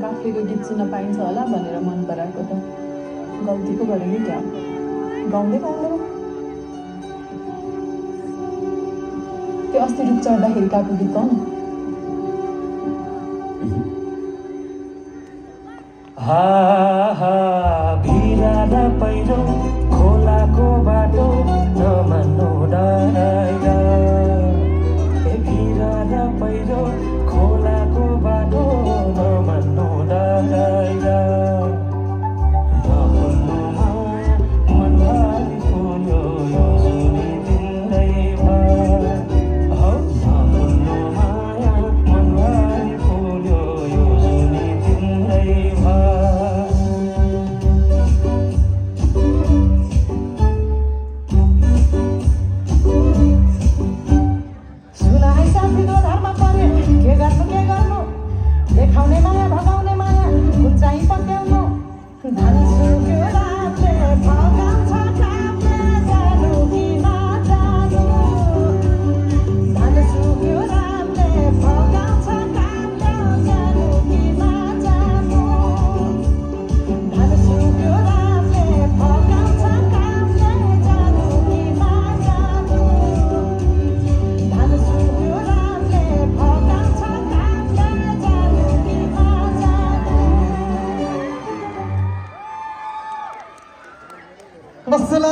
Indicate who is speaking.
Speaker 1: काफ्लेको गीत सुन्न पाइन्छ होला भनेर मन पराएको त गल्तीको गरे नि क्या गाउँदै गाउँदै त्यो अस्ति रुख चढ्दाखेरि गाएको गीत गाउँ न
Speaker 2: हा हा बिराला पहिरो खोलाको बाटो नमान्नु डराइरा ए बिराला पहिरो खोलाको बाटो नमान्नु डराइरा नभुल्नु मनभरि फुल्यो यो जुनी तिम्रैमा हौ नभुल्नु माया मनभरि फुल्यो यो जुनी तिम्रैमा
Speaker 3: देखाउने माया भगाउने माया उचाइ पक्याउनु धन सुक्यो रातले भगाउँछ कामले जानु कि नजानु धन सुक्यो रातले भगाउँछ कामले जानु कि नजानु धन सुक्यो रातले भगाउँछ कामले जानु कि नजानु धन सुक्यो रातले भगाउँछ
Speaker 4: Wassalam.